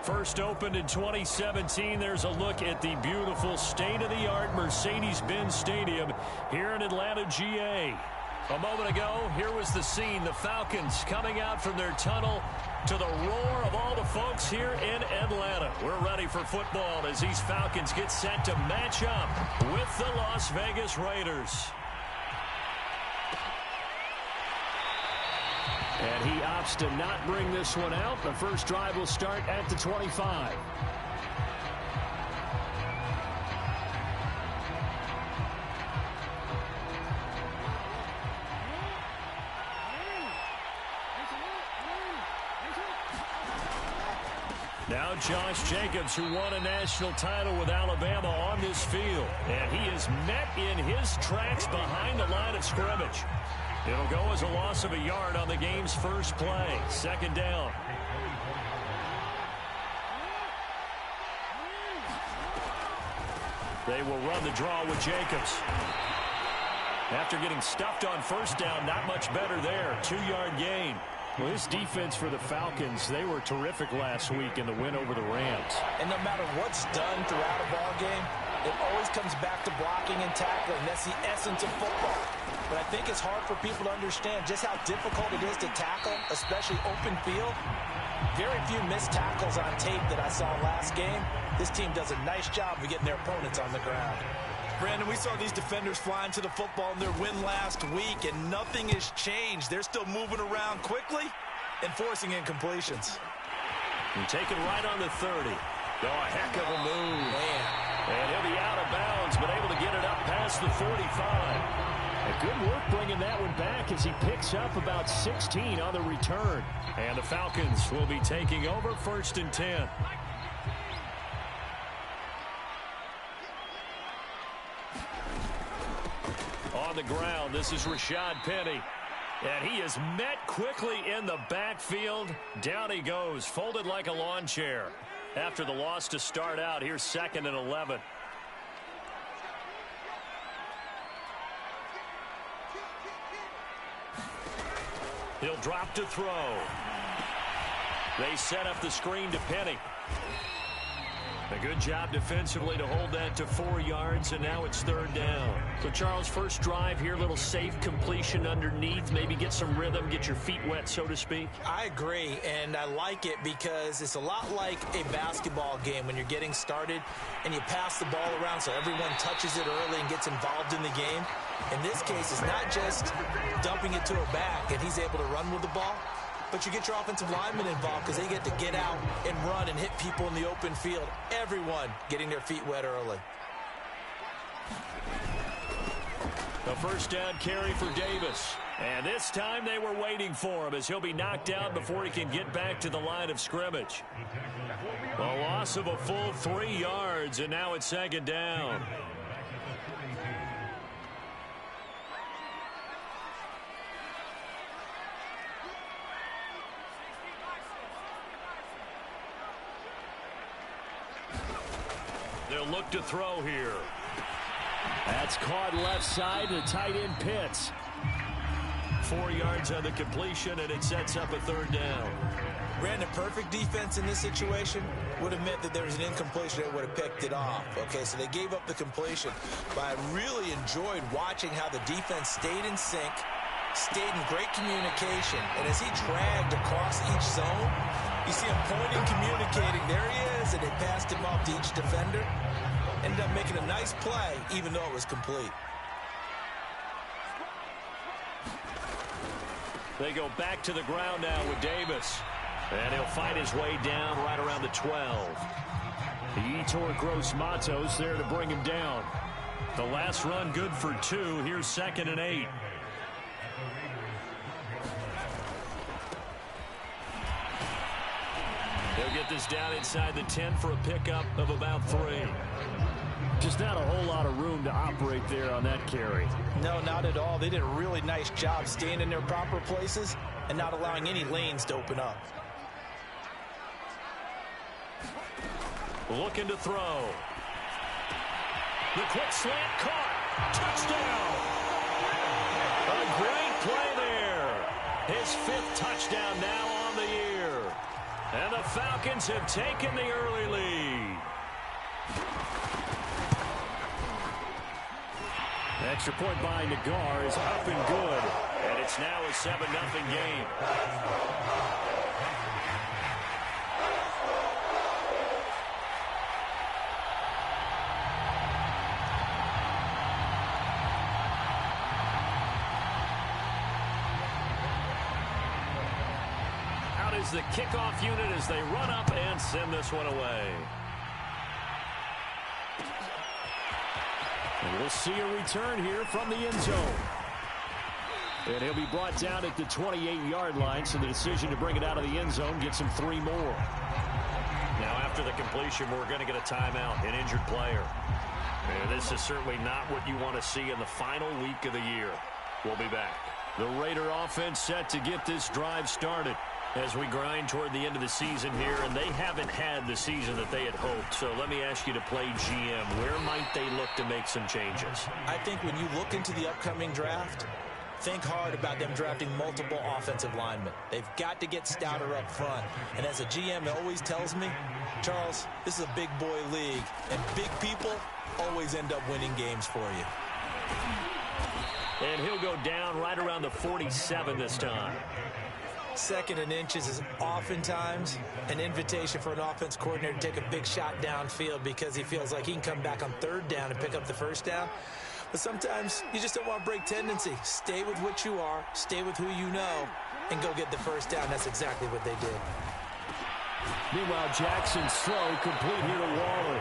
First opened in 2017. There's a look at the beautiful state-of-the-art Mercedes-Benz Stadium here in Atlanta, GA. A moment ago, here was the scene. The Falcons coming out from their tunnel to the roar of all the folks here in Atlanta. We're ready for football as these Falcons get set to match up with the Las Vegas Raiders. And he opts to not bring this one out. The first drive will start at the 25. Now Josh Jacobs, who won a national title with Alabama, on this field. And he is met in his tracks behind the line of scrimmage. It'll go as a loss of a yard on the game's first play. Second down. They will run the draw with Jacobs. After getting stuffed on first down, not much better there. 2-yard gain. Well, this defense for the Falcons, they were terrific last week in the win over the Rams. And no matter what's done throughout a ball game, it always comes back to blocking and tackling. That's the essence of football. But I think it's hard for people to understand just how difficult it is to tackle, especially open field. Very few missed tackles on tape that I saw last game. This team does a nice job of getting their opponents on the ground. Brandon, we saw these defenders flying to the football in their win last week, and nothing has changed. They're still moving around quickly and forcing incompletions. And taken right on the 30. Oh, a heck of a move. Man. And he'll be out of bounds, but able to get it up past the 45. A good work bringing that one back as he picks up about 16 on the return. And the Falcons will be taking over 1st and 10. On the ground, this is Rashad Penny. And he is met quickly in the backfield. Down he goes, folded like a lawn chair. After the loss to start out, here's 2nd and 11. He'll drop to throw. They set up the screen to Penny. A good job defensively to hold that to 4 yards, and now it's 3rd down. So, Charles, first drive here, little safe completion underneath, maybe get some rhythm, get your feet wet, so to speak. I agree, and I like it because it's a lot like a basketball game when you're getting started and you pass the ball around so everyone touches it early and gets involved in the game. In this case, it's not just dumping it to a back and he's able to run with the ball, but you get your offensive linemen involved because they get to get out and run and hit people in the open field. Everyone getting their feet wet early. The first down carry for Davis. And this time they were waiting for him as he'll be knocked down before he can get back to the line of scrimmage. A loss of a full 3 yards, and now it's 2nd down. They'll look to throw here. That's caught left side to tight end Pitts. 4 yards on the completion, and it sets up a 3rd down. Brandon, perfect defense in this situation would have meant that there was an incompletion that would have picked it off. Okay, so they gave up the completion. But I really enjoyed watching how the defense stayed in sync, stayed in great communication. And as he dragged across each zone, you see him pointing, communicating. There he is, and they passed him off to each defender. Ended up making a nice play, even though it was complete. They go back to the ground now with Davis. And he'll find his way down right around the 12. The Yetur Gross-Matos there to bring him down. The last run good for 2. Here's 2nd and 8. They'll get this down inside the 10 for a pickup of about 3. Just not a whole lot of room to operate there on that carry. No, not at all. They did a really nice job staying in their proper places and not allowing any lanes to open up. Looking to throw. The quick slant caught. Touchdown. A great play there. His 5th touchdown now on the year. And the Falcons have taken the early lead. Extra point by Nagar is up and good. And it's now a 7-0 game. Out is the kickoff unit as they run up and send this one away. And we'll see a return here from the end zone. And he'll be brought down at the 28-yard line, so the decision to bring it out of the end zone gets him 3 more. Now, after the completion, we're going to get a timeout, an injured player. And this is certainly not what you want to see in the final week of the year. We'll be back. The Raider offense set to get this drive started as we grind toward the end of the season here, and they haven't had the season that they had hoped. So let me ask you to play GM. Where might they look to make some changes? I think when you look into the upcoming draft, think hard about them drafting multiple offensive linemen. They've got to get stouter up front. And as a GM always tells me, Charles, this is a big boy league, and big people always end up winning games for you. And he'll go down right around the 47 this time. 2nd and inches is oftentimes an invitation for an offense coordinator to take a big shot downfield because he feels like he can come back on 3rd down and pick up the 1st down. But sometimes you just don't want to break tendency. Stay with what you are, stay with who you know, and go get the 1st down. That's exactly what they did. Meanwhile, Jackson's throw complete here to Waller.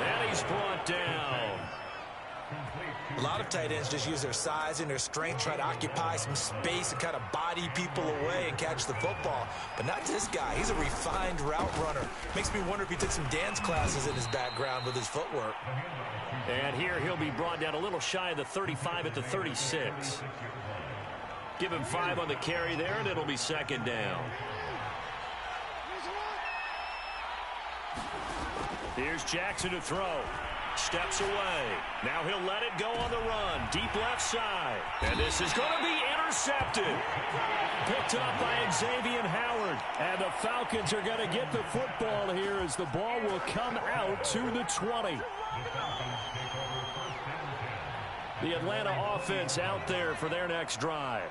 And he's brought down. A lot of tight ends just use their size and their strength, try to occupy some space and kind of body people away and catch the football. But not this guy. He's a refined route runner. Makes me wonder if he took some dance classes in his background with his footwork. And here he'll be brought down a little shy of the 35 at the 36. Give him 5 on the carry there, and it'll be 2nd down. Here's Jackson to throw. Steps away. Now he'll let it go on the run. Deep left side. And this is going to be intercepted. Picked up by Xavier Howard. And the Falcons are going to get the football here as the ball will come out to the 20. The Atlanta offense out there for their next drive.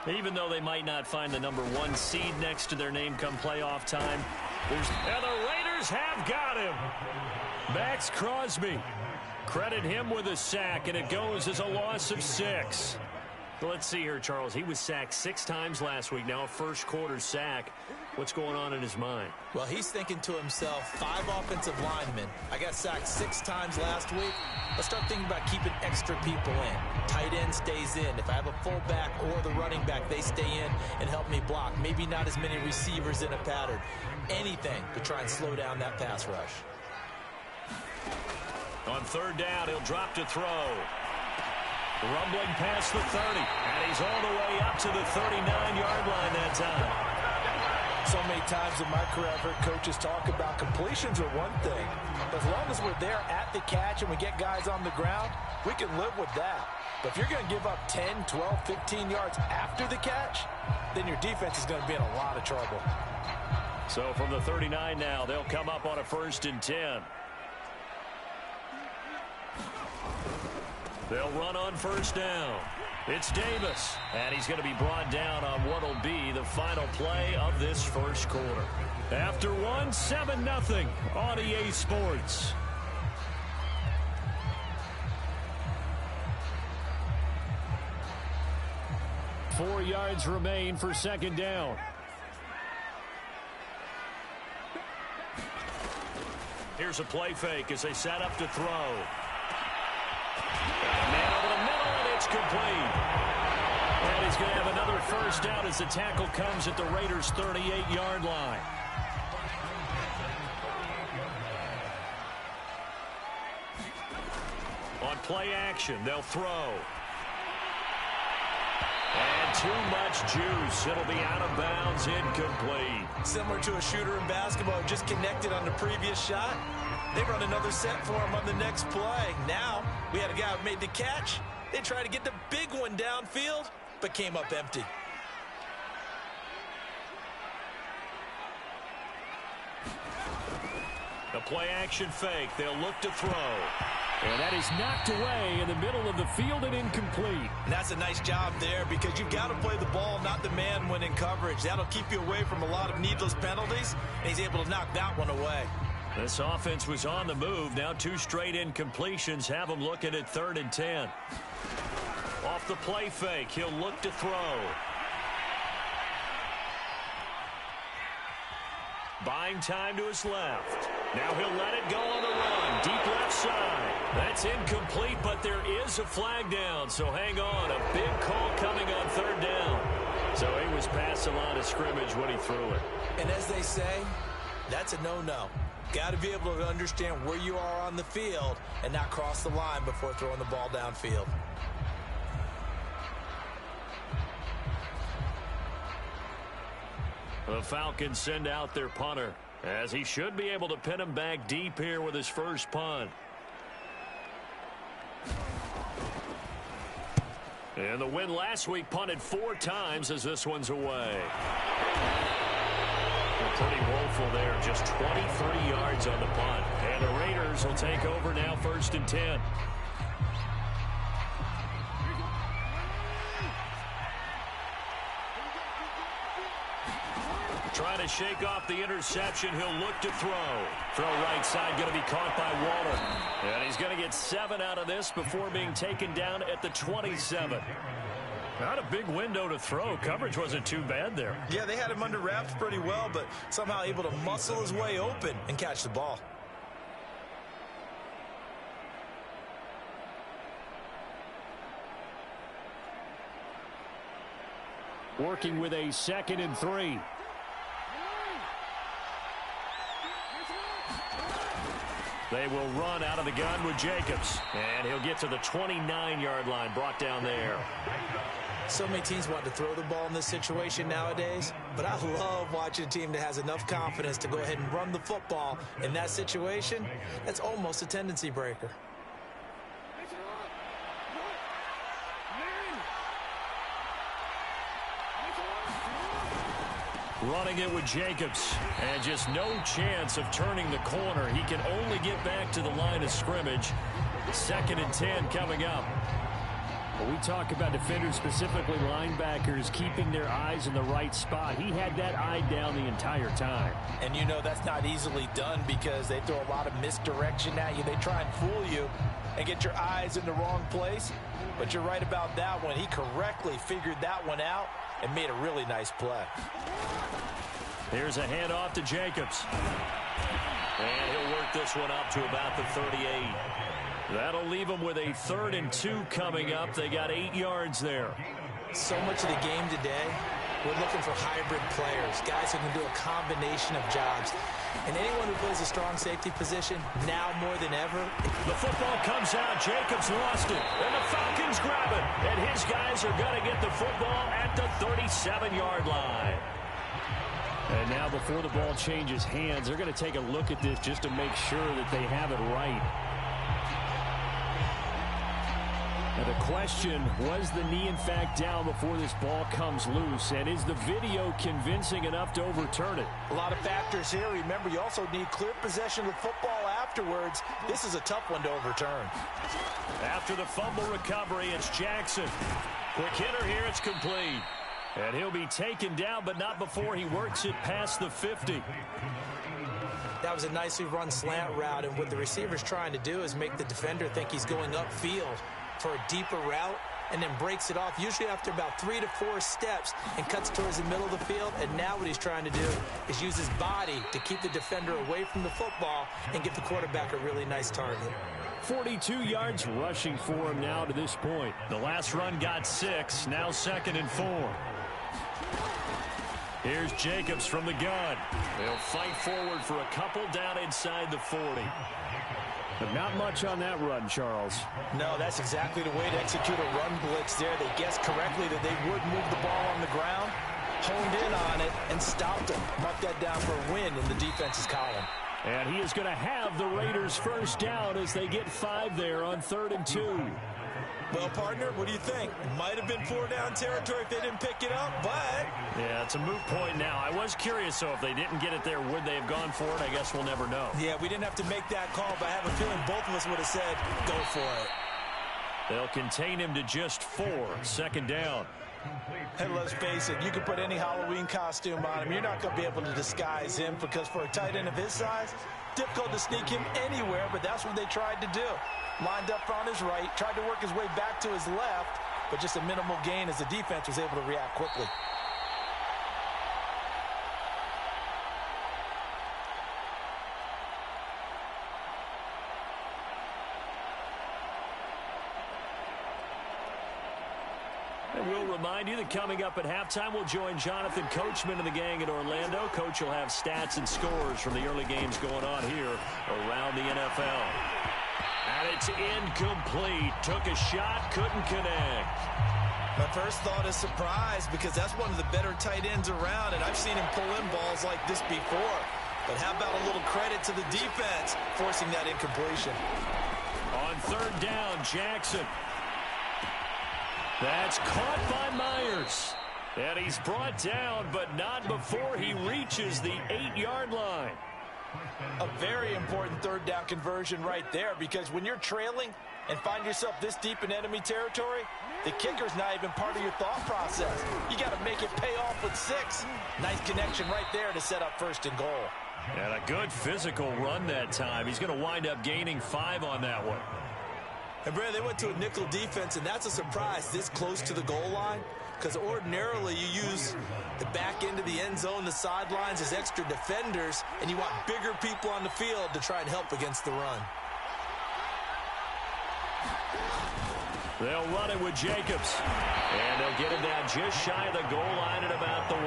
Even though they might not find the number 1 seed next to their name come playoff time, and the Raiders have got him. Max Crosby. Credit him with a sack, and it goes as a loss of 6. But let's see here, Charles. He was sacked 6 times last week. Now a first-quarter sack. What's going on in his mind? Well, he's thinking to himself, 5 offensive linemen. I got sacked 6 times last week. Let's start thinking about keeping extra people in. Tight end stays in. If I have a fullback or the running back, they stay in and help me block. Maybe not as many receivers in a pattern. Anything to try and slow down that pass rush. On 3rd down, he'll drop to throw. Rumbling past the 30. And he's all the way up to the 39-yard line that time. So many times in my career, I've heard coaches talk about completions are one thing. As long as we're there at the catch and we get guys on the ground, we can live with that. But if you're going to give up 10, 12, 15 yards after the catch, then your defense is going to be in a lot of trouble. So from the 39 now, they'll come up on a 1st and 10. They'll run on 1st down. It's Davis, and he's going to be brought down on what will be the final play of this first quarter. After 7-0 on EA Sports. Four yards remain for 2nd down. Here's a play fake as they set up to throw. Man over the middle, and it's complete. And he's going to have another 1st down as the tackle comes at the Raiders' 38-yard line. On play action, they'll throw. And too much juice. It'll be out of bounds, incomplete. Similar to a shooter in basketball, just connected on the previous shot. They run another set for him on the next play. Now, we had a guy who made the catch. They tried to get the big one downfield, but came up empty. A play-action fake. They'll look to throw. And that is knocked away in the middle of the field and incomplete. And that's a nice job there because you've got to play the ball, not the man when in coverage. That'll keep you away from a lot of needless penalties, and he's able to knock that one away. This offense was on the move. Now 2 straight incompletions have them looking at 3rd and 10. Off the play fake, he'll look to throw. Buying time to his left. Now he'll let it go on the run. Deep left side. That's incomplete, but there is a flag down. So hang on. A big call coming on 3rd down. So he was past the line of scrimmage when he threw it. And as they say, that's a no-no. Got to be able to understand where you are on the field and not cross the line before throwing the ball downfield. The Falcons send out their punter, as he should be able to pin him back deep here with his first punt. And the win last week punted 4 times as this one's away. Pretty woeful there, just 23 yards on the punt. And the Raiders will take over now 1st and 10. Trying to shake off the interception. He'll look to throw. Throw right side, going to be caught by Waller. And he's going to get 7 out of this before being taken down at the 27. Not a big window to throw. Coverage wasn't too bad there. Yeah, they had him under wraps pretty well, but somehow able to muscle his way open and catch the ball. Working with a 2nd and 3. They will run out of the gun with Jacobs. And he'll get to the 29-yard line, brought down there. So many teams want to throw the ball in this situation nowadays, but I love watching a team that has enough confidence to go ahead and run the football in that situation. That's almost a tendency breaker. Running it with Jacobs. And just no chance of turning the corner. He can only get back to the line of scrimmage. 2nd and 10 coming up. When we talk about defenders, specifically linebackers, keeping their eyes in the right spot, he had that eye down the entire time. And you know that's not easily done because they throw a lot of misdirection at you. They try and fool you and get your eyes in the wrong place. But you're right about that one. He correctly figured that one out and made a really nice play. Here's a handoff to Jacobs. And he'll work this one up to about the 38. That'll leave them with a 3rd and 2 coming up. They got 8 yards there. So much of the game today, we're looking for hybrid players, guys who can do a combination of jobs. And anyone who plays a strong safety position, now more than ever. The football comes out. Jacobs lost it. And the Falcons grab it. And his guys are going to get the football at the 37-yard line. And now before the ball changes hands, they're going to take a look at this just to make sure that they have it right. Now the question, was the knee in fact down before this ball comes loose? And is the video convincing enough to overturn it? A lot of factors here. Remember, you also need clear possession of the football afterwards. This is a tough one to overturn. After the fumble recovery, it's Jackson. Quick hitter here, it's complete. And he'll be taken down, but not before he works it past the 50. That was a nicely run slant route, and what the receiver's trying to do is make the defender think he's going upfield for a deeper route, and then breaks it off, usually after about 3 to 4 steps, and cuts towards the middle of the field. And now what he's trying to do is use his body to keep the defender away from the football and give the quarterback a really nice target. 42 yards rushing for him now to this point. The last run got 6, now 2nd and 4. Here's Jacobs from the gun. They'll fight forward for a couple down inside the 40. But not much on that run, Charles. No, that's exactly the way to execute a run blitz there. They guessed correctly that they would move the ball on the ground, honed in on it, and stopped them. Mark that down for a win in the defense's column. And he is going to have the Raiders first down as they get 5 there on 3rd and 2. Well, partner, what do you think? Might have been 4-down territory if they didn't pick it up, but... Yeah, it's a moot point now. I was curious, so if they didn't get it there, would they have gone for it? I guess we'll never know. Yeah, we didn't have to make that call, but I have a feeling both of us would have said, go for it. They'll contain him to just 4. 2nd down. Hey, let's face it, you can put any Halloween costume on him. You're not going to be able to disguise him because for a tight end of his size, difficult to sneak him anywhere, but that's what they tried to do. Lined up on his right, tried to work his way back to his left, but just a minimal gain as the defense was able to react quickly. And we'll remind you that coming up at halftime, we'll join Jonathan Coachman and the gang in Orlando. Coach will have stats and scores from the early games going on here around the NFL. And it's incomplete. Took a shot, couldn't connect. My first thought is surprise because that's one of the better tight ends around, and I've seen him pull in balls like this before. But how about a little credit to the defense forcing that incompletion? On 3rd down, Jackson. That's caught by Myers. And he's brought down, but not before he reaches the 8-yard line. A very important 3rd down conversion right there because when you're trailing and find yourself this deep in enemy territory, the kicker's not even part of your thought process. You got to make it pay off with 6. Nice connection right there to set up 1st and goal. And a good physical run that time. He's going to wind up gaining 5 on that one. And, Brad, they went to a nickel defense, and that's a surprise this close to the goal line because ordinarily you use the back end of the end zone, the sidelines as extra defenders, and you want bigger people on the field to try and help against the run. They'll run it with Jacobs. And they'll get him down just shy of the goal line at about the 1.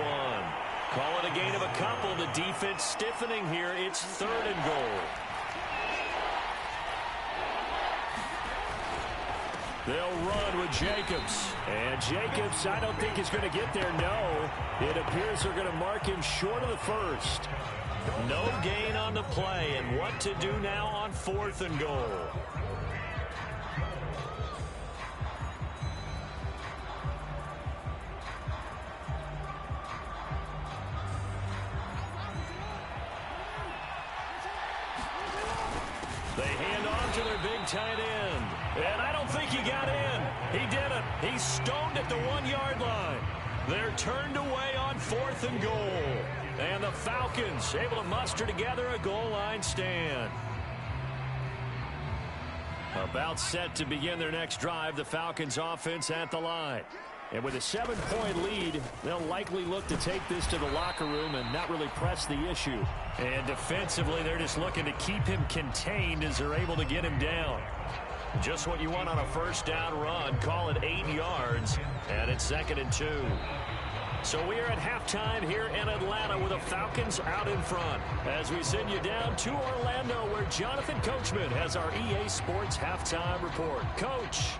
Call it a gain of a couple. The defense stiffening here. It's 3rd and goal. They'll run with Jacobs. And Jacobs, I don't think is going to get there. No. It appears they're going to mark him short of the 1st. No gain on the play. And what to do now on 4th and goal. They hand off to their big tight end. And I don't think he got in. He didn't. He's stoned at the 1-yard line. They're turned away on 4th and goal. And the Falcons able to muster together a goal line stand. About set to begin their next drive, the Falcons offense at the line. And with a 7-point lead, they'll likely look to take this to the locker room and not really press the issue. And defensively, they're just looking to keep him contained as they're able to get him down. Just what you want on a 1st down run. Call it 8 yards, and it's 2nd and 2. So we are at halftime here in Atlanta with the Falcons out in front. As we send you down to Orlando where Jonathan Coachman has our EA Sports halftime report. Coach.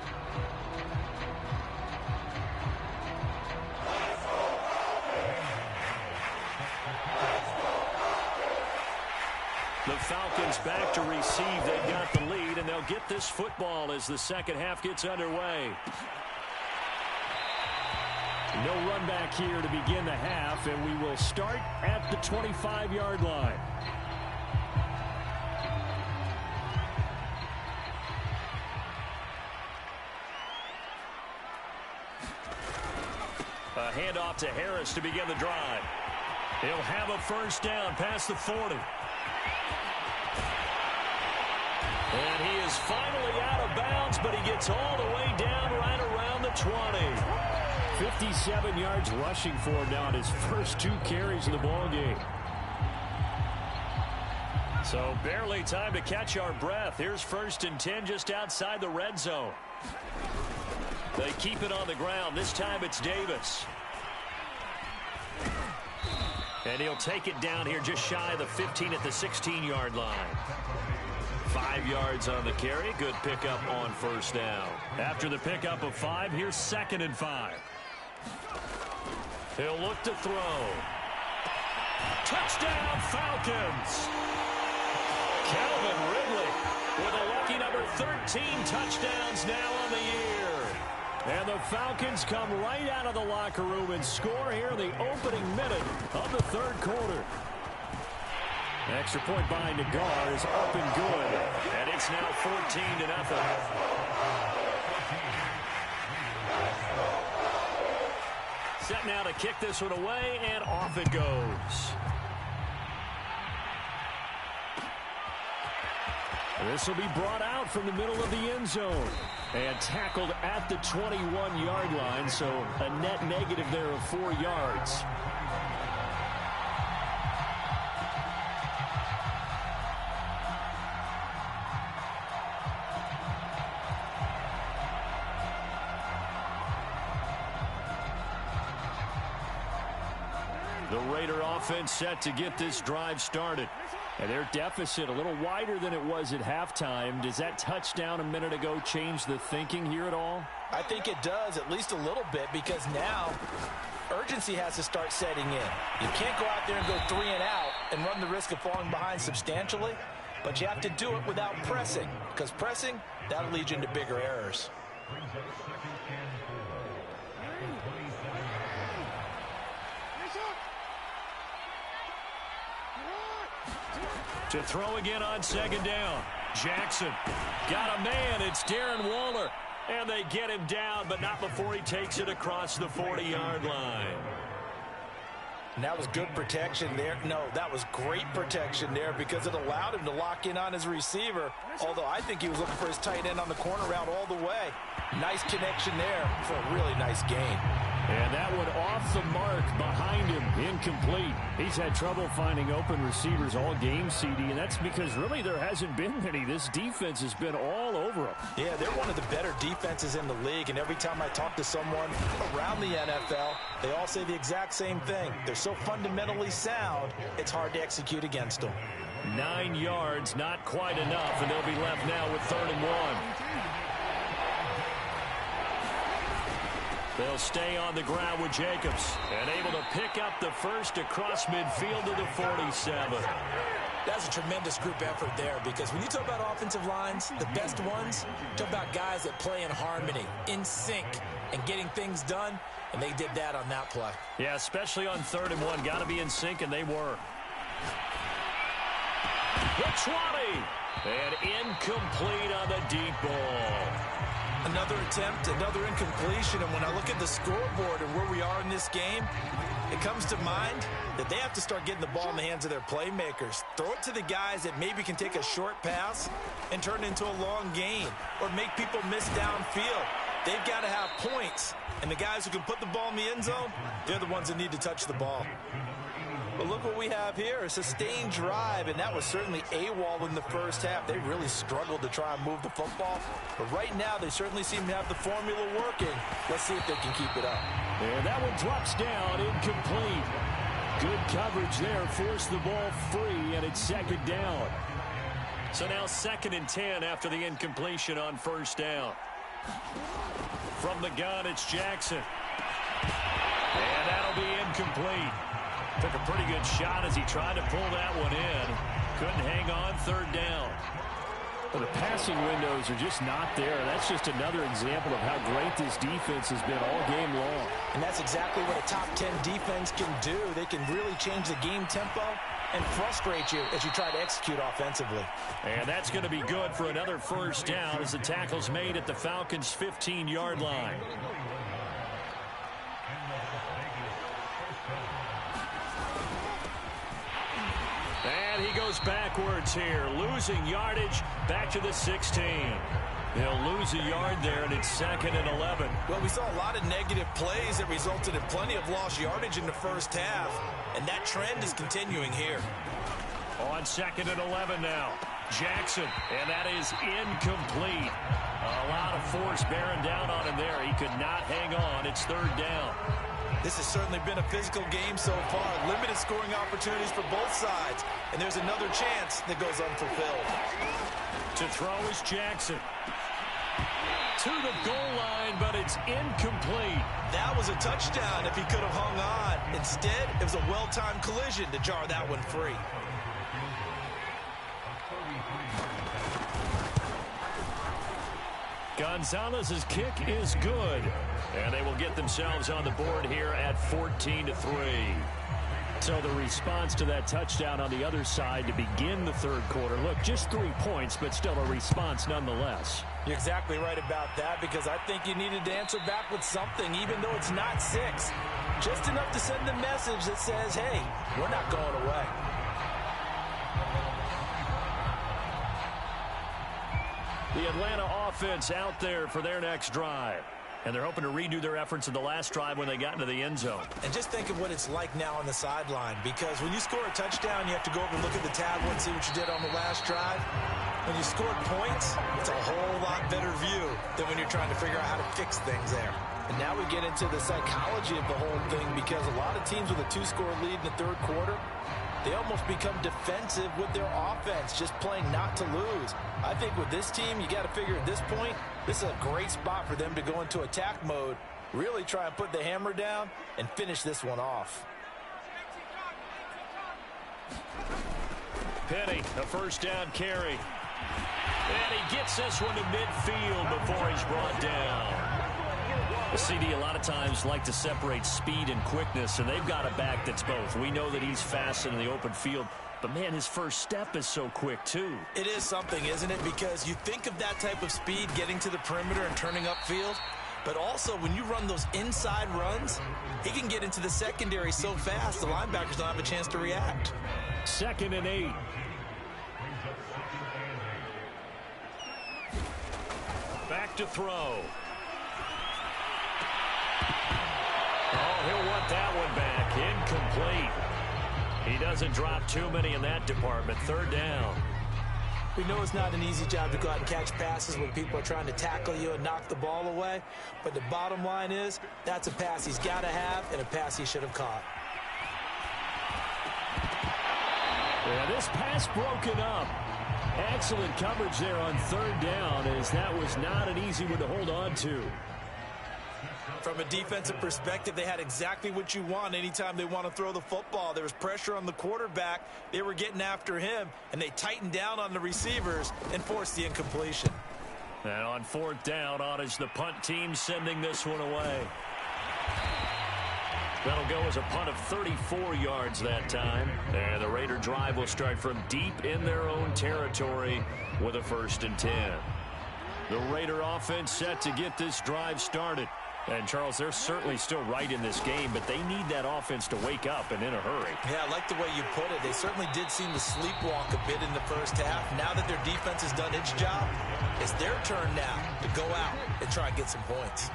The Falcons back to receive. They've got the lead, and they'll get this football as the second half gets underway. No run back here to begin the half, and we will start at the 25-yard line. A handoff to Harris to begin the drive. He'll have a 1st down past the 40. And he is finally out of bounds, but he gets all the way down right around the 20. 57 yards rushing for him now in his first 2 carries of the ballgame. So barely time to catch our breath. Here's 1st and 10 just outside the red zone. They keep it on the ground. This time it's Davis. And he'll take it down here just shy of the 15 at the 16-yard line. 5 yards on the carry. Good pickup on 1st down. After the pickup of 5, here's 2nd and 5. He'll look to throw. Touchdown, Falcons! Calvin Ridley with a lucky number 13 touchdowns now on the year. And the Falcons come right out of the locker room and score here in the opening minute of the third quarter. Extra point by Nagar is up and good. And it's now 14-0. Set now to kick this one away, and off it goes. This will be brought out from the middle of the end zone and tackled at the 21-yard line, so a net negative there of 4 yards. The Raider offense set to get this drive started. And their deficit a little wider than it was at halftime. Does that touchdown a minute ago change the thinking here at all? I think it does, at least a little bit, because now urgency has to start setting in. You can't go out there and go 3 and out and run the risk of falling behind substantially, but you have to do it without pressing, because pressing, that'll lead you into bigger errors. To throw again on second down. Jackson got a man. It's Darren Waller. And they get him down, but not before he takes it across the 40-yard line. And that was good protection there. No, that was great protection there because it allowed him to lock in on his receiver, although I think he was looking for his tight end on the corner route all the way. Nice connection there for a really nice gain. And that one off the mark behind him, incomplete. He's had trouble finding open receivers all game, CD, and that's because really there hasn't been many. This defense has been all over him. Yeah, they're one of the better defenses in the league, and every time I talk to someone around the NFL, they all say the exact same thing. They're so fundamentally sound, it's hard to execute against them. 9 yards, not quite enough, and they'll be left now with 3rd and 1. They'll stay on the ground with Jacobs and able to pick up the first across midfield to the 47. That's a tremendous group effort there because when you talk about offensive lines, the best ones, talk about guys that play in harmony, in sync, and getting things done, and they did that on that play. Yeah, especially on 3rd and 1. Got to be in sync, and they were. The 20, and incomplete on the deep ball. Another attempt, another incompletion, and when I look at the scoreboard and where we are in this game, it comes to mind that they have to start getting the ball in the hands of their playmakers. Throw it to the guys that maybe can take a short pass and turn it into a long gain or make people miss downfield. They've got to have points, and the guys who can put the ball in the end zone, they're the ones that need to touch the ball. But look what we have here, a sustained drive, and that was certainly AWOL in the first half. They really struggled to try and move the football. But right now, they certainly seem to have the formula working. Let's see if they can keep it up. And that one drops down, incomplete. Good coverage there, forced the ball free, and it's 2nd down. So now 2nd and 10 after the incompletion on 1st down. From the gun, it's Jackson. And that'll be incomplete. Took a pretty good shot as he tried to pull that one in. Couldn't hang on, 3rd down. Well, the passing windows are just not there. That's just another example of how great this defense has been all game long. And that's exactly what a top 10 defense can do. They can really change the game tempo and frustrate you as you try to execute offensively. And that's going to be good for another 1st down as the tackle's made at the Falcons' 15-yard line. And he goes backwards here, losing yardage back to the 16. They'll lose a yard there, and it's 2nd and 11. Well, we saw a lot of negative plays that resulted in plenty of lost yardage in the first half, and that trend is continuing here. On 2nd and 11 now, Jackson, and that is incomplete. A lot of force bearing down on him there. He could not hang on. It's 3rd down. This has certainly been a physical game so far. Limited scoring opportunities for both sides. And there's another chance that goes unfulfilled. To throw is Jackson. To the goal line, but it's incomplete. That was a touchdown if he could have hung on. Instead, it was a well-timed collision to jar that one free. Gonzalez's kick is good. And they will get themselves on the board here at 14-3. So the response to that touchdown on the other side to begin the third quarter. Look, just 3 points, but still a response nonetheless. You're exactly right about that, because I think you needed to answer back with something, even though it's not 6. Just enough to send the message that says, hey, we're not going away. The Atlanta offense out there for their next drive. And they're hoping to redo their efforts in the last drive when they got into the end zone. And just think of what it's like now on the sideline, because when you score a touchdown, you have to go over and look at the tablet and see what you did on the last drive. When you scored points, it's a whole lot better view than when you're trying to figure out how to fix things there. And now we get into the psychology of the whole thing, because a lot of teams with a 2-score lead in the third quarter, they almost become defensive with their offense, just playing not to lose. I think with this team, you got to figure at this point, this is a great spot for them to go into attack mode, really try and put the hammer down and finish this one off. Penny, a first down carry. And he gets this one to midfield before he's brought down. The CD a lot of times like to separate speed and quickness, and they've got a back that's both. We know that he's fast in the open field, but, man, his first step is so quick, too. It is something, isn't it? Because you think of that type of speed getting to the perimeter and turning upfield, but also when you run those inside runs, he can get into the secondary so fast the linebackers don't have a chance to react. 2nd and 8. Back to throw. Oh, he'll want that one back. Incomplete. He doesn't drop too many in that department. 3rd down. We know it's not an easy job to go out and catch passes when people are trying to tackle you and knock the ball away. But the bottom line is, that's a pass he's got to have and a pass he should have caught. Yeah, this pass broken up. Excellent coverage there on 3rd down, as that was not an easy one to hold on to. From a defensive perspective, they had exactly what you want anytime they want to throw the football. There was pressure on the quarterback. They were getting after him, and they tightened down on the receivers and forced the incompletion. And on 4th down, on is the punt team sending this one away. That'll go as a punt of 34 yards that time. And the Raider drive will start from deep in their own territory with a 1st and 10. The Raider offense set to get this drive started. And, Charles, they're certainly still right in this game, but they need that offense to wake up and in a hurry. Yeah, I like the way you put it. They certainly did seem to sleepwalk a bit in the first half. Now that their defense has done its job, it's their turn now to go out and try and get some points.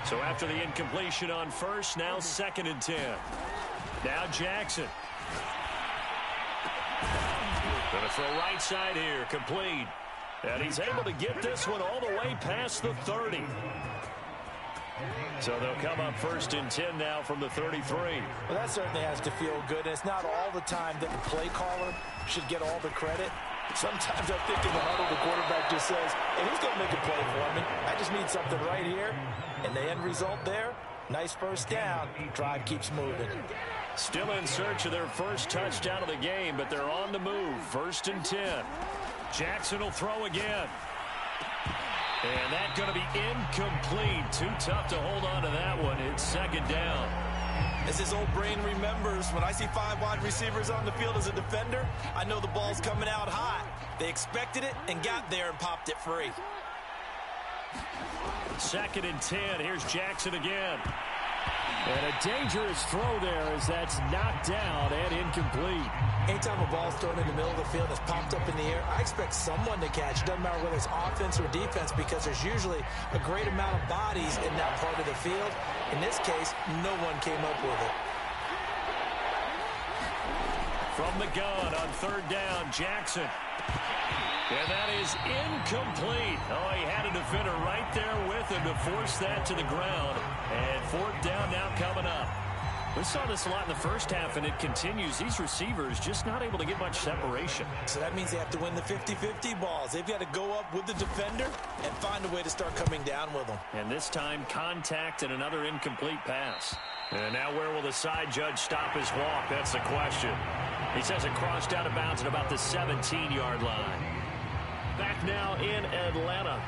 So after the incompletion on 1st, now 2nd and 10. Now Jackson. Going to throw right side here, complete. And he's able to get this one all the way past the 30. So they'll come up 1st and 10 now from the 33. Well, that certainly has to feel good. And it's not all the time that the play caller should get all the credit. Sometimes I think in the huddle, the quarterback just says, hey, who's going to make a play for me? I just need something right here. And the end result there, nice 1st down. Drive keeps moving. Still in search of their first touchdown of the game, but they're on the move. 1st and 10. Jackson will throw again. And that's going to be incomplete. Too tough to hold on to that one. It's 2nd down. As his old brain remembers, when I see 5 wide receivers on the field as a defender, I know the ball's coming out hot. They expected it and got there and popped it free. 2nd and 10. Here's Jackson again. And a dangerous throw there as that's knocked down and incomplete. Anytime a ball's thrown in the middle of the field and it's popped up in the air, I expect someone to catch. It doesn't matter whether it's offense or defense, because there's usually a great amount of bodies in that part of the field. In this case, no one came up with it. From the gun on 3rd down, Jackson. And that is incomplete. Oh, he had a defender right there with him to force that to the ground. And 4th down now coming up. We saw this a lot in the first half, and it continues. These receivers just not able to get much separation. So that means they have to win the 50-50 balls. They've got to go up with the defender and find a way to start coming down with them. And this time, contact and another incomplete pass. And now where will the side judge stop his walk? That's the question. He says it crossed out of bounds at about the 17-yard line. Back now in Atlanta.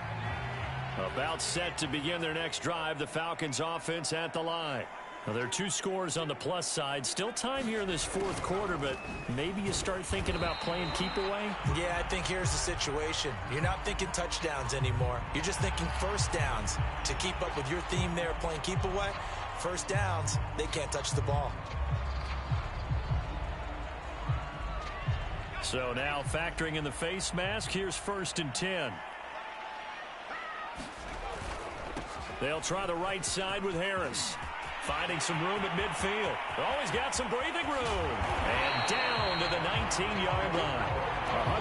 About set to begin their next drive. The Falcons offense at the line. Now, there are 2 scores on the plus side. Still time here in this fourth quarter, but maybe you start thinking about playing keep away? Yeah, I think here's the situation. You're not thinking touchdowns anymore. You're just thinking first downs. To keep up with your theme there, playing keep away, first downs, they can't touch the ball. So now factoring in the face mask, here's 1st and 10. They'll try the right side with Harris. Finding some room at midfield. Oh, he's got some breathing room. And down to the 19-yard line.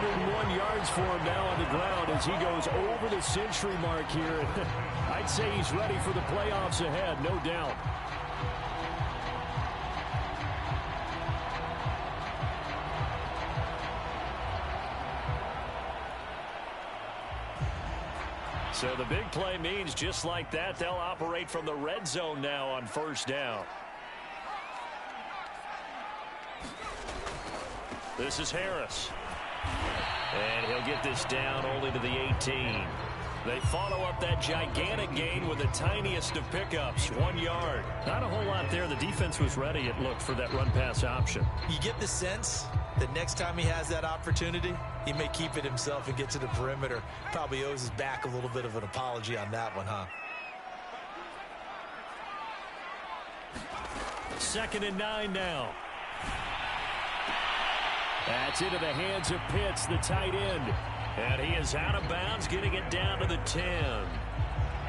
101 yards for him now on the ground as he goes over the century mark here. I'd say he's ready for the playoffs ahead, no doubt. So the big play means just like that, they'll operate from the red zone now on 1st down. This is Harris. And he'll get this down only to the 18. They follow up that gigantic gain with the tiniest of pickups, 1 yard. Not a whole lot there. The defense was ready, it looked, for that run-pass option. You get the sense that next time he has that opportunity, he may keep it himself and get to the perimeter. Probably owes his back a little bit of an apology on that one, huh? 2nd and 9 now. That's into the hands of Pitts, the tight end. And he is out of bounds, getting it down to the 10.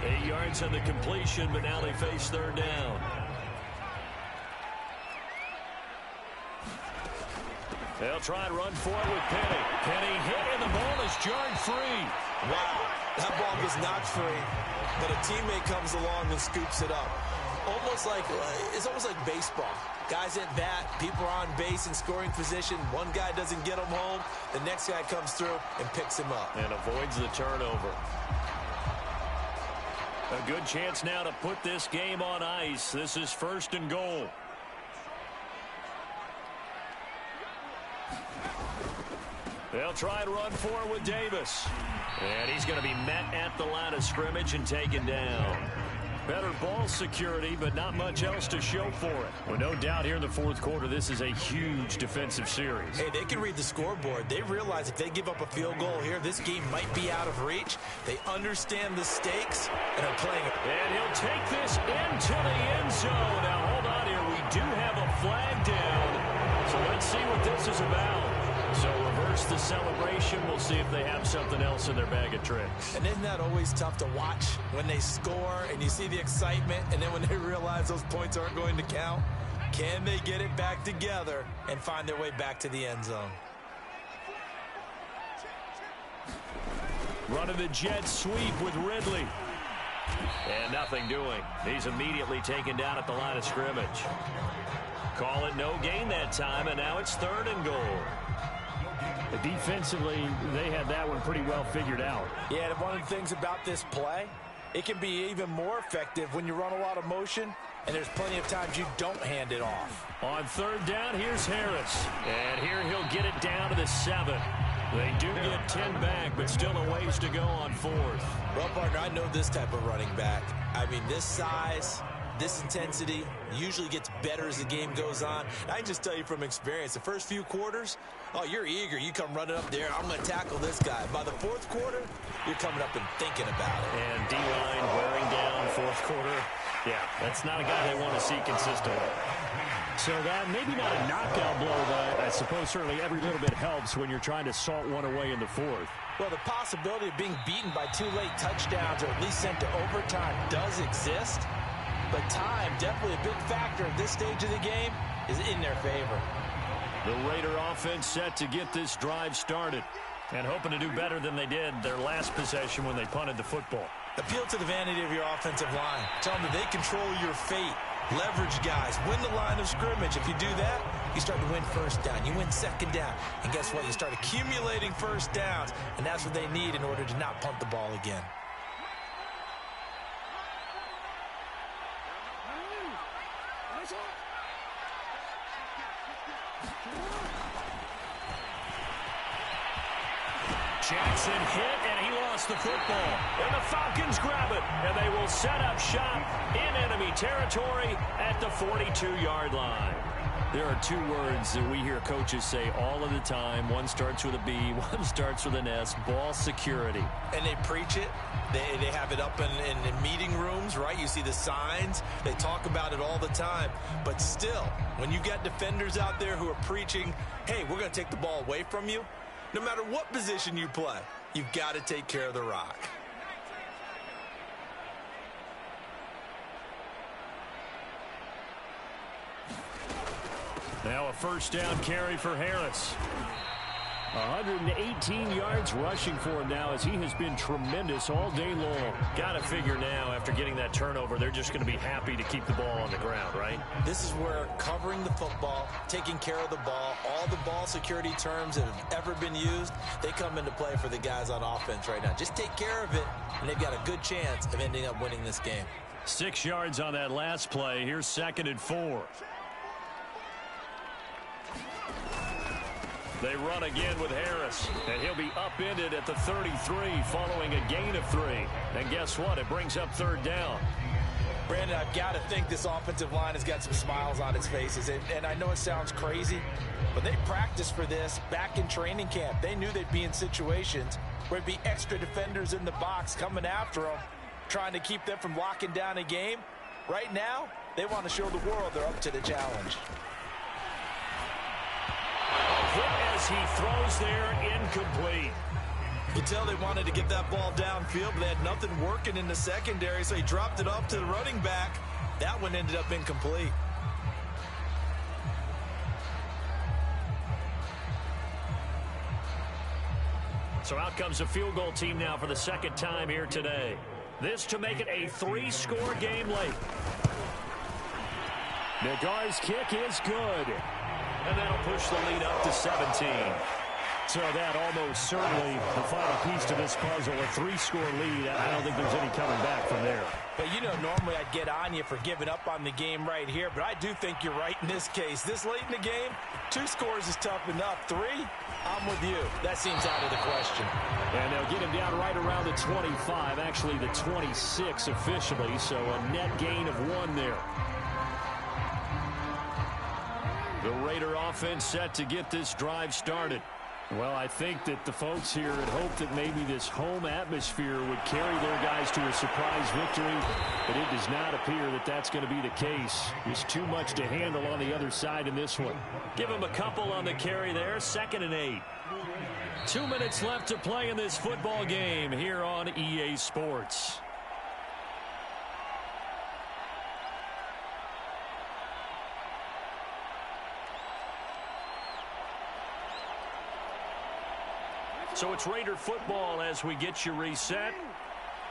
8 yards on the completion, but now they face 3rd down. They'll try and run for it with Penny. Penny hit, and the ball is jarred free. Wow, that ball was knocked free, but a teammate comes along and scoops it up. It's almost like baseball. Guys at bat, people are on base in scoring position. One guy doesn't get him home. The next guy comes through and picks him up. And avoids the turnover. A good chance now to put this game on ice. This is 1st and goal. They'll try and run for it with Davis. And he's going to be met at the line of scrimmage and taken down. Better ball security, but not much else to show for it. Well, no doubt here in the fourth quarter, this is a huge defensive series. Hey, they can read the scoreboard. They realize if they give up a field goal here, this game might be out of reach. They understand the stakes and are playing it. And he'll take this into the end zone. Now, hold on here. We do have a flag down. So let's see what this is about. So reverse the celebration. We'll see if they have something else in their bag of tricks. And isn't that always tough to watch when they score and you see the excitement, and then when they realize those points aren't going to count? Can they get it back together and find their way back to the end zone? Running the jet sweep with Ridley. And nothing doing. He's immediately taken down at the line of scrimmage. Call it no gain that time, and now it's 3rd and goal. Defensively, they had that one pretty well figured out. Yeah, and one of the things about this play, it can be even more effective when you run a lot of motion, and there's plenty of times you don't hand it off. On 3rd down, here's Harris. And here he'll get it down to the 7. They do get 10 back, but still a ways to go on 4th. Well, partner, I know this type of running back. I mean, this size, this intensity usually gets better as the game goes on. I can just tell you from experience, the first few quarters, oh, you're eager. You come running up there, I'm going to tackle this guy. By the 4th quarter, you're coming up and thinking about it. And D-line wearing down 4th quarter. Yeah, that's not a guy they want to see consistently. So that maybe not a knockout blow, but I suppose certainly every little bit helps when you're trying to salt one away in the 4th. Well, the possibility of being beaten by 2 late touchdowns or at least sent to overtime does exist. But time, definitely a big factor at this stage of the game, is in their favor. The Raider offense set to get this drive started and hoping to do better than they did their last possession when they punted the football. Appeal to the vanity of your offensive line. Tell them that they control your fate. Leverage guys. Win the line of scrimmage. If you do that, you start to win 1st down. You win 2nd down. And guess what? You start accumulating 1st downs. And that's what they need in order to not punt the ball again. Jackson hit, and he lost the football. And the Falcons grab it. And they will set up shop in enemy territory at the 42-yard line. There are two words that we hear coaches say all of the time. One starts with a B, one starts with an S, ball security. And they preach it. They have it up in meeting rooms, right? You see the signs. They talk about it all the time. But still, when you've got defenders out there who are preaching, hey, we're going to take the ball away from you, no matter what position you play, you've got to take care of the rock. Now a first down carry for Harris. 118 yards rushing for him now as he has been tremendous all day long. Got to figure now after getting that turnover, they're just going to be happy to keep the ball on the ground, right? This is where covering the football, taking care of the ball, all the ball security terms that have ever been used, they come into play for the guys on offense right now. Just take care of it, and they've got a good chance of ending up winning this game. 6 yards on that last play. Here's 2nd and 4. They run again with Harris, and he'll be upended at the 33 following a gain of 3. And guess what? It brings up 3rd down. Brandon, I've got to think this offensive line has got some smiles on its faces. And I know it sounds crazy, but they practiced for this back in training camp. They knew they'd be in situations where it'd be extra defenders in the box coming after them, trying to keep them from locking down a game. Right now, they want to show the world they're up to the challenge. As he throws there, incomplete. You can tell they wanted to get that ball downfield, but they had nothing working in the secondary, so he dropped it off to the running back. That one ended up incomplete. So out comes a field goal team now for the 2nd time here today. This to make it a 3-score game late. Nagar's kick is good. And that'll push the lead up to 17. So that almost certainly the final piece to this puzzle, a 3-score lead. I don't think there's any coming back from there. But, you know, normally I'd get on you for giving up on the game right here, but I do think you're right in this case. This late in the game, 2 scores is tough enough. 3, I'm with you. That seems out of the question. And they'll get him down right around the 25, actually the 26 officially, so a net gain of 1 there. The Raider offense set to get this drive started. Well, I think that the folks here had hoped that maybe this home atmosphere would carry their guys to a surprise victory, but it does not appear that that's going to be the case. There's too much to handle on the other side in this one. Give him a couple on the carry there, 2nd and 8. 2 minutes left to play in this football game here on EA Sports. So it's Raider football as we get you reset.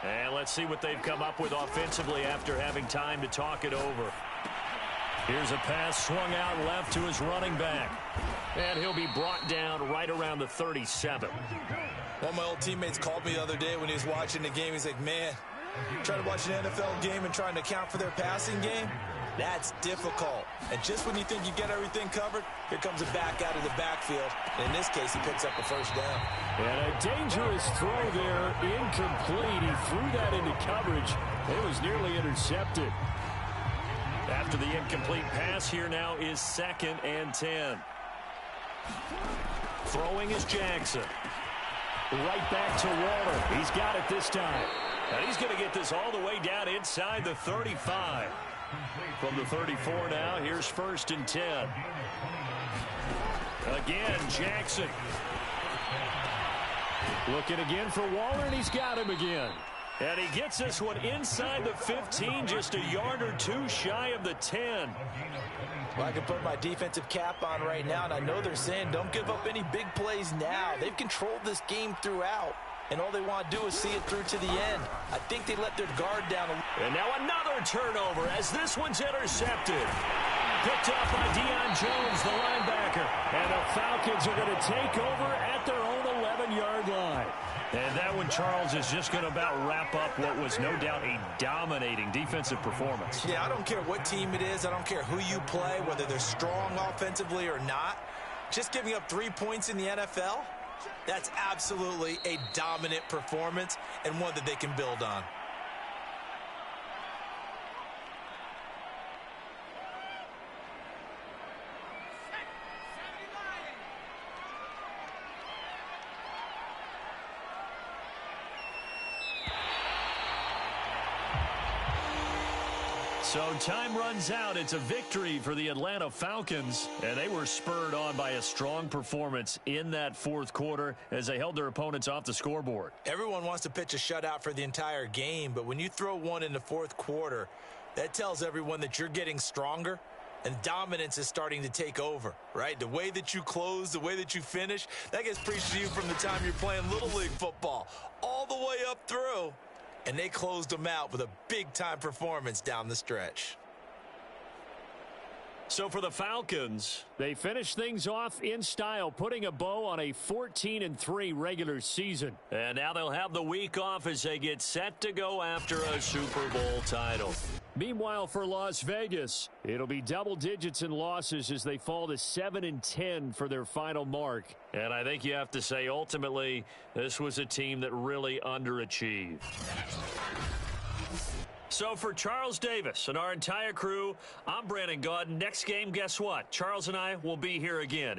And let's see what they've come up with offensively after having time to talk it over. Here's a pass swung out left to his running back. And he'll be brought down right around the 37. One of my old teammates called me the other day when he was watching the game. He's like, man, trying to watch an NFL game and trying to account for their passing game? That's difficult. And just when you think you get everything covered, here comes a back out of the backfield. And in this case, he picks up a 1st down. And a dangerous throw there, incomplete. He threw that into coverage. It was nearly intercepted. After the incomplete pass, here now is 2nd and 10. Throwing is Jackson. Right back to Waller. He's got it this time. And he's going to get this all the way down inside the 35. From the 34 now, here's 1st and 10. Again, Jackson. Looking again for Waller, and he's got him again. And he gets this one inside the 15, just a yard or 2 shy of the 10. Well, I can put my defensive cap on right now, and I know they're saying don't give up any big plays now. They've controlled this game throughout, and all they want to do is see it through to the end. I think they let their guard down. And now another turnover as this one's intercepted. Picked up by Deion Jones, the linebacker. And the Falcons are going to take over at their own 11-yard line. And that one, Charles, is just going to about wrap up what was no doubt a dominating defensive performance. Yeah, I don't care what team it is. I don't care who you play, whether they're strong offensively or not. Just giving up 3 points in the NFL, That's absolutely a dominant performance and one that they can build on. So time runs out. It's a victory for the Atlanta Falcons, and they were spurred on by a strong performance in that fourth quarter as they held their opponents off the scoreboard. Everyone wants to pitch a shutout for the entire game, but when you throw one in the fourth quarter, that tells everyone that you're getting stronger and dominance is starting to take over, right? The way that you close, the way that you finish, that gets preached to you from the time you're playing Little League football all the way up through. And they closed them out with a big-time performance down the stretch. So for the Falcons, they finish things off in style, putting a bow on a 14-3 regular season. And now they'll have the week off as they get set to go after a Super Bowl title. Meanwhile, for Las Vegas, it'll be double digits in losses as they fall to 7-10 for their final mark. And I think you have to say, ultimately, this was a team that really underachieved. So for Charles Davis and our entire crew, I'm Brandon Gaudin. Next game, guess what? Charles and I will be here again.